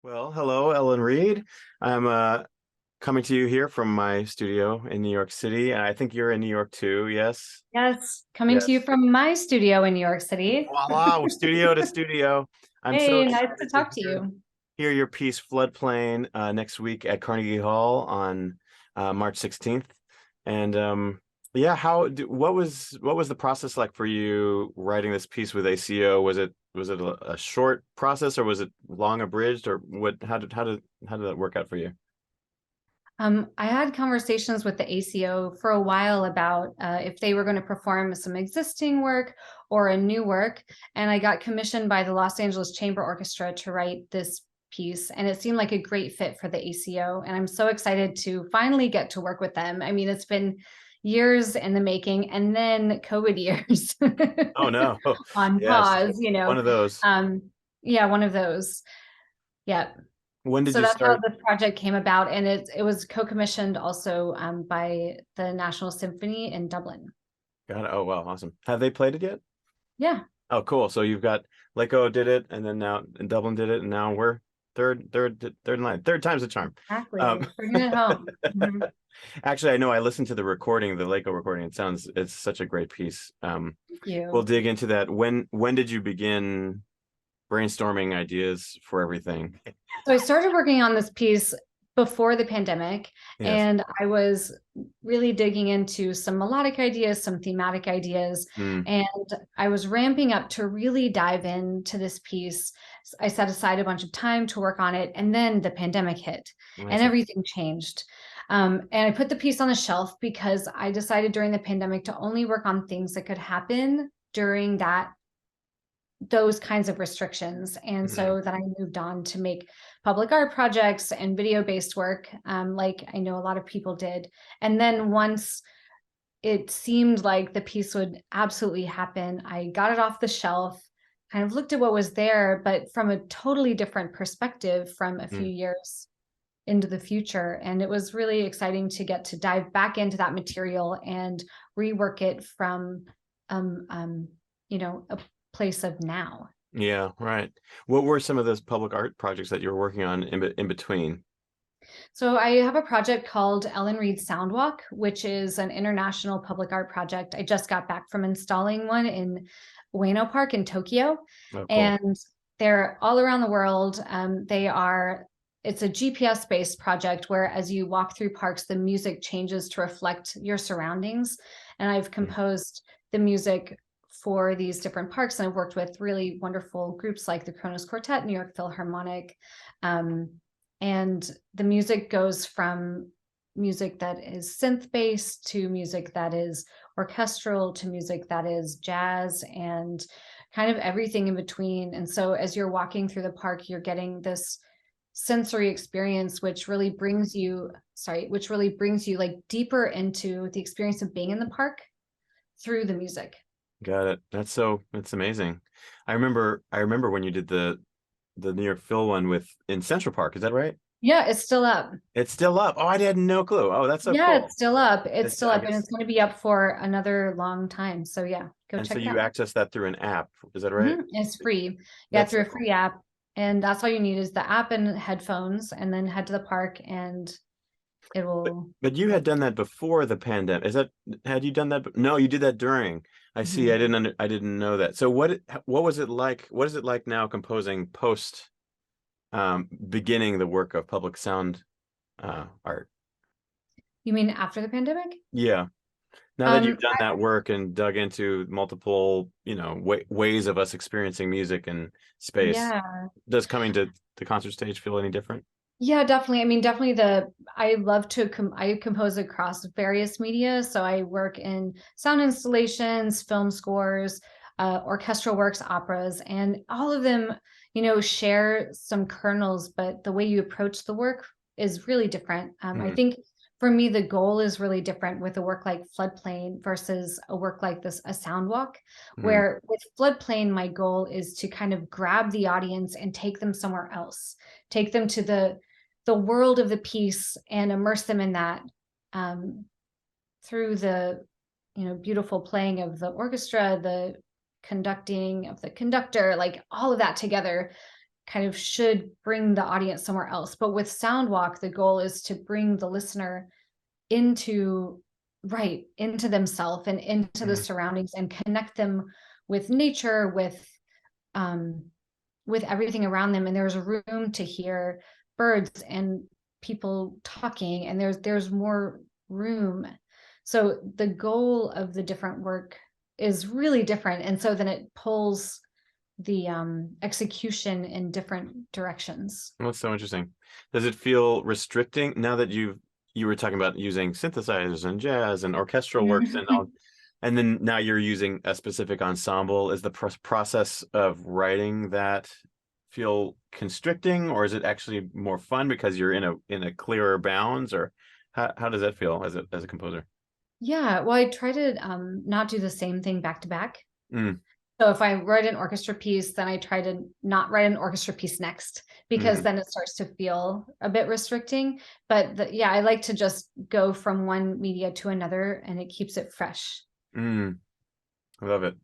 Well, hello, Ellen Reid. I'm coming to you here from my studio in New York City, and I think you're in New York too, yes? Yes, coming to you Yes. from my studio in New York City. Voila, studio to studio. I'm so Hey, nice to excited to talk to hear you. hear your piece, Floodplain, next week at Carnegie Hall on March 16th. And yeah, what was the process like for you writing this piece with ACO? Was it a short process or was it long abridged or what? How did that work out for you? I had conversations with the ACO for a while about if they were going to perform some existing work or a new work. And I got commissioned by the Los Angeles Chamber Orchestra to write this piece. And it seemed like a great fit for the ACO. And I'm so excited to finally get to work with them. I mean, it's been years in the making and then COVID years Oh no. on Yes. pause, One of those. Um, yeah, one of those. Yeah. When did So you that's how start? this project came about, and it was co-commissioned also by the National Symphony in Dublin. God, oh wow, awesome. Have they played it yet? Yeah, Oh, cool. So you've got Lako did it, and then now and Dublin did it, and now we're third line. Third time's a charm. exactly. Um, Bringing it home. actually, I know I listened to the recording, the Lako recording. It's such a great piece. Thank We'll you. dig into that. When did you begin brainstorming ideas for everything? So I started working on this piece before the pandemic, Yes. and I was really digging into some melodic ideas, some thematic ideas, Mm, and I was ramping up to really dive into this piece. I set aside a bunch of time to work on it, and then the pandemic hit, I and see. everything changed. And I put the piece on the shelf because I decided during the pandemic to only work on things that could happen during those kinds of restrictions. And Mm, so then I moved on to make public art projects and video based work, like I know a lot of people did. And then once it seemed like the piece would absolutely happen, I got it off the shelf, kind of looked at what was there, but from a totally different perspective from a few mm. years into the future. And it was really exciting to get to dive back into that material and rework it from um, um, a place of now. Yeah, right. What were some of those public art projects that you were working on in between? So I have a project called Ellen Reid Soundwalk, which is an international public art project. I just got back from installing one in Ueno Park in Tokyo, Oh, cool. and they're all around the world. It's a GPS based project where as you walk through parks, the music changes to reflect your surroundings. And I've Mm. composed the music for these different parks, and I've worked with really wonderful groups like the Kronos Quartet, New York Philharmonic, um, and the music goes from music that is synth based to music that is orchestral to music that is jazz and kind of everything in between. And so as you're walking through the park, you're getting this sensory experience which really brings you like deeper into the experience of being in the park through the music. Got it. That's amazing. I remember when you did the New York Phil one with in Central Park. Is that right? Yeah, it's still up. It's still up. Oh, I had no clue. Oh, that's so Yeah, cool. it's still up. It's still I up and guess, it's going to be up for another long time. So yeah, go and so check that you out. access that through an app. Is that right? It's free. Yeah, That's through so a cool. free app. And that's all you need is the app and headphones, and then head to the park and it But will but you go. had done that before the pandemic. Had you done that? No, you did that during. I see. Mhm. I didn't know that. So what was it like? What is it like now composing post beginning the work of public sound art? You mean after the pandemic? Yeah. Now that you've Um, done that work and dug into multiple, ways of us experiencing music and space, yeah. does coming to the concert stage feel any different? Yeah, definitely. I mean, definitely I love to I compose across various media. So I work in sound installations, film scores, orchestral works, operas, and all of them, share some kernels, but the way you approach the work is really different. I Mm, think for me, the goal is really different with a work like Floodplain versus a work like this, a sound walk, mm, where with Floodplain, my goal is to kind of grab the audience and take them somewhere else, take them to the world of the piece and immerse them in that, um, through the beautiful playing of the orchestra, the conducting of the conductor, like all of that together kind of should bring the audience somewhere else. But with Soundwalk, the goal is to bring the listener into into themselves and into the Mhm. surroundings and connect them with nature, with everything around them. And there's room to hear birds and people talking, and there's more room. So the goal of the different work is really different, and so then it pulls the execution in different directions. That's so interesting. Does it feel restricting now that you were talking about using synthesizers and jazz and orchestral works and all, and then now you're using a specific ensemble? Is the process of writing that feel constricting, or is it actually more fun because you're in a clearer bounds, or how does that feel as a composer? Yeah, well, I try to not do the same thing back to back. Mm, So if I write an orchestra piece, then I try to not write an orchestra piece next, because mm, then it starts to feel a bit restricting. But yeah, I like to just go from one media to another, and it keeps it fresh. mm. I love it.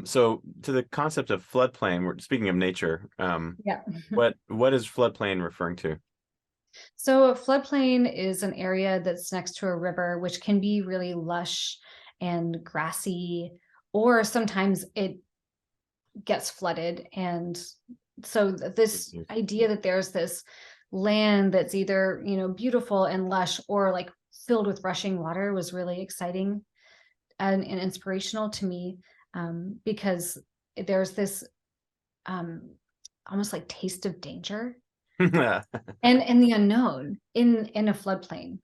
So to the concept of floodplain, we're speaking of nature. Yeah. What is floodplain referring to? So a floodplain is an area that's next to a river, which can be really lush and grassy, or sometimes it gets flooded. And so this idea that there's this land that's either, beautiful and lush, or like filled with rushing water, was really exciting and inspirational to me, because there's this um, almost like taste of danger and the unknown in a floodplain.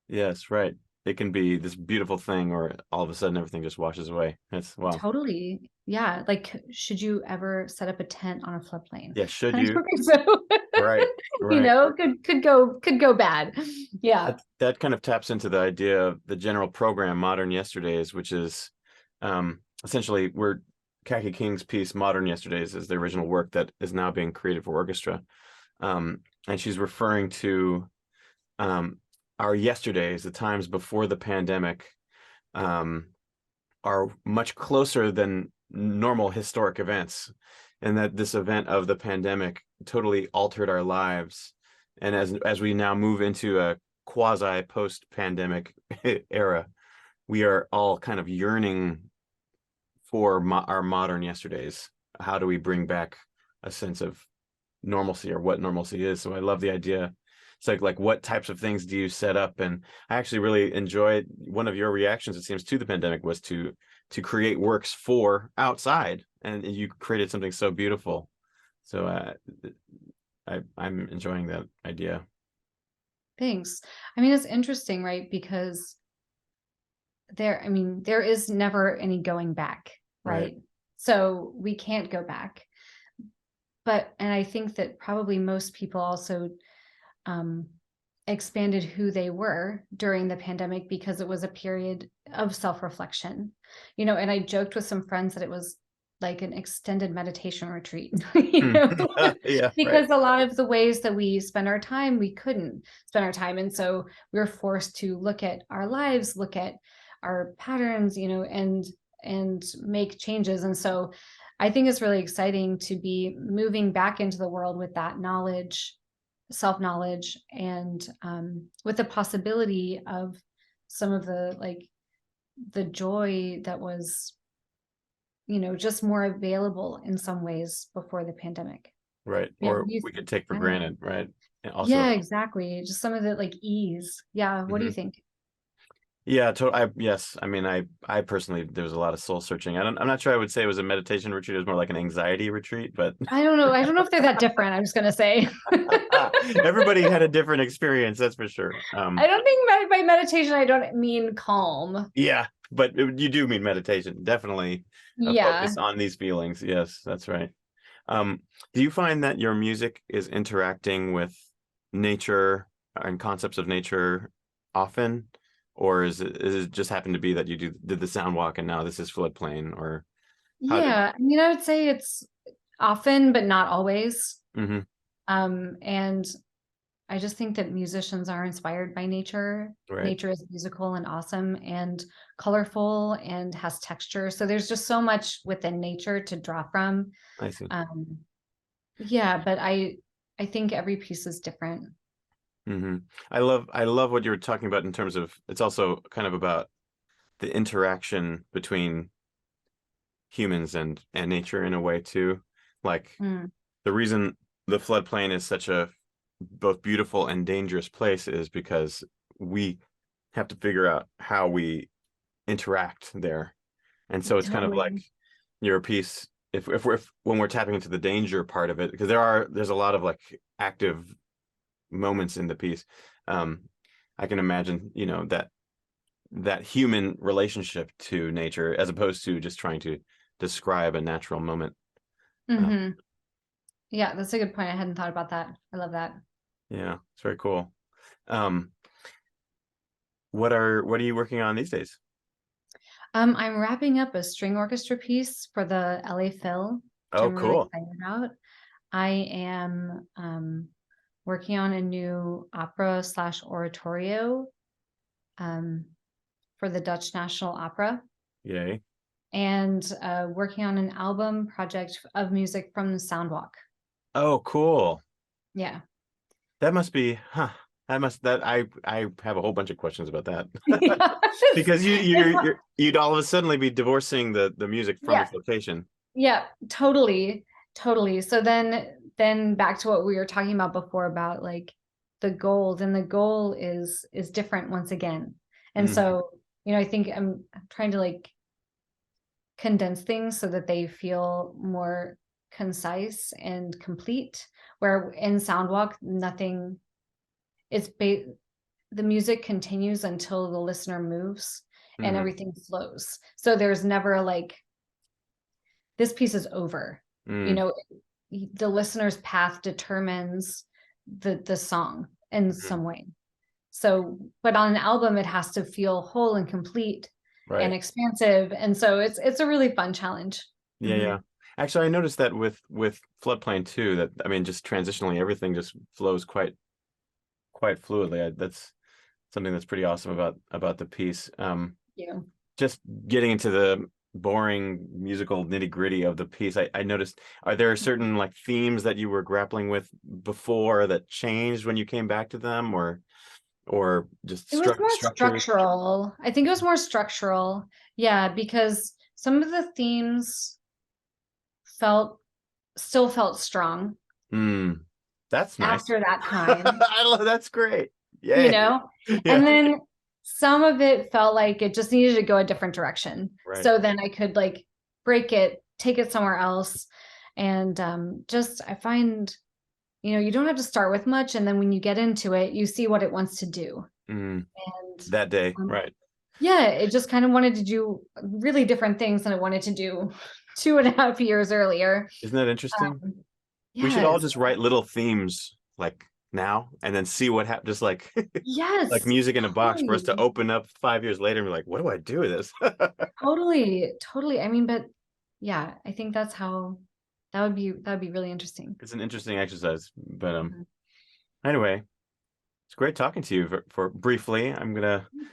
Yes, right. It can be this beautiful thing, or all of a sudden everything just washes away. That's wow. Totally. Yeah. Like, should you ever set up a tent on a floodplain? Yeah, should I you? don't think so. Right, right. Could go bad. Yeah. That kind of taps into the idea of the general program, Modern Yesterdays, which is essentially we're Kaki King's piece, Modern Yesterdays, is the original work that is now being created for orchestra. And she's referring to our yesterdays, the times before the pandemic, um, are much closer than normal historic events, and that this event of the pandemic totally altered our lives. And as we now move into a quasi post-pandemic era, we are all kind of yearning for our modern yesterdays. How do we bring back a sense of normalcy, or what normalcy is? So I love the idea. It's like what types of things do you set up? And I actually really enjoyed one of your reactions, it seems, to the pandemic was to create works for outside, and you created something so beautiful. So I'm enjoying that idea. Thanks. I mean, it's interesting, right? Because there is never any going back, Right. right? So we can't go back. And I think that probably most people also um, expanded who they were during the pandemic, because it was a period of self-reflection, and I joked with some friends that it was like an extended meditation retreat, Yeah, right. because a lot of the ways that we spend our time, we couldn't spend our time. And so we were forced to look at our lives, look at our patterns, and make changes. And so I think it's really exciting to be moving back into the world with that knowledge, self-knowledge, and with the possibility of some of the joy that was, just more available in some ways before the pandemic. Right. Yeah, Or we could take for I don't know. granted, right? And also, Yeah, exactly. Just some of the ease. Yeah. What do you mhm. think? Yeah, yes. I mean, I personally, there was a lot of soul searching. I'm not sure I would say it was a meditation retreat. It was more like an anxiety retreat, but I don't know. I don't know if they're that different. I'm just gonna say. everybody had a different experience, that's for sure. I don't think by meditation I don't mean calm. Yeah, but you do mean meditation, definitely a Yeah. focus on these feelings. Yes, that's right. Um, do you find that your music is interacting with nature and concepts of nature often, or is it just happened to be that you did the sound walk and now this is floodplain, or how did? Yeah. I would say it's often, but not always. Hmm. And I just think that musicians are inspired by nature. Right. Nature is musical and awesome and colorful and has texture. So there's just so much within nature to draw from. I see. Um, Yeah, but I think every piece is different. Hmm. I love what you were talking about in terms of it's also kind of about the interaction between humans and nature in a way too. Like Mm. the reason the floodplain is such a both beautiful and dangerous place is because we have to figure out how we interact there. And so it's kind of like Totally. your piece if when we're tapping into the danger part of it, because there's a lot of like active moments in the piece. Um, I can imagine, that human relationship to nature as opposed to just trying to describe a natural moment. Uh, Hmm. Yeah, that's a good point. I hadn't thought about that. I love that. yeah, it's very cool. Um, what are you working on these days? I'm wrapping up a string orchestra piece for the LA Phil, which Oh, I'm really cool. excited about. I am working on a new opera slash oratorio um, for the Dutch National Opera, Yay. and working on an album project of music from the Soundwalk. Oh, cool. Yeah. That must be, huh. I have a whole bunch of questions about that. Yeah. Because you'd all of a suddenly be divorcing the music from Yeah. its location. Yeah, totally. Totally. So then back to what we were talking about before about like the goals, and the goal is different once again. And Mhm. so, I think I'm trying to like condense things so that they feel more concise and complete, where in Soundwalk nothing is the music continues until the listener moves and Mhm. everything flows. So there's never like this piece is over. You Mhm. know, the listener's path determines the song in Mhm. some way. So, but on an album, it has to feel whole and complete and Right. expansive. And so it's a really fun challenge. Yeah, Mhm. yeah. Actually, I noticed that with Floodplain too, that I mean just transitionally everything just flows quite fluidly. That's something that's pretty awesome about the piece. Yeah. Just getting into the boring musical nitty-gritty of the piece, I noticed, are there certain like themes that you were grappling with before that changed when you came back to them, or just It was more structures? structural. I think it was more structural. Yeah, because some of the themes felt still felt strong Hmm, that's nice. after that time, I love that's great. you Yay. know? Yeah, And then some of it felt like it just needed to go a different direction. right. So then I could like break it, take it somewhere else. And just I find, you don't have to start with much. And then when you get into it, you see what it wants to do. Mm, And that day, um, right. yeah, it just kind of wanted to do really different things than it wanted to do 2.5 years earlier. Isn't that interesting? Um, We should all yes, just write little themes like now and then see what happens, just like like yes, music in a box for us to totally. open up 5 years later and be like, what do I do with this? Totally, totally. I mean, but yeah, I think that would be really interesting. It's an interesting exercise. But Mhm. anyway, it's great talking to you for briefly. Thank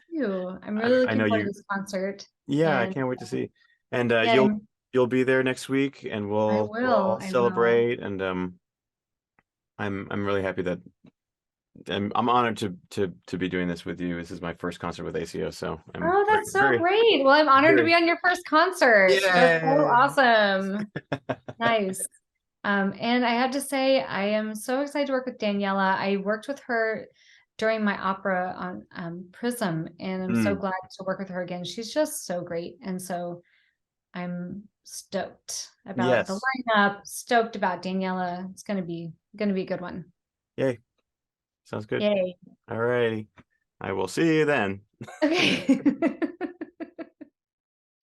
you. I'm really I looking know forward to you, this concert. yeah, I And can't wait to see. And yeah, you'll be there next week and I we'll will. all I will. celebrate. And I'm really happy that I'm honored to be doing this with you. This is my first concert with ACO, so I'm Oh, very that's so great. Well, I'm honored to very be on your first concert. That's so yeah. awesome. Nice. And I have to say, I am so excited to work with Daniela. I worked with her during my opera on Prism, and I'm so Mm, glad to work with her again. She's just so great. And so I'm stoked about the yes. lineup, stoked about Daniela. It's gonna be a good one. Yay. Sounds good. Yay. All righty. I will see you then. Okay.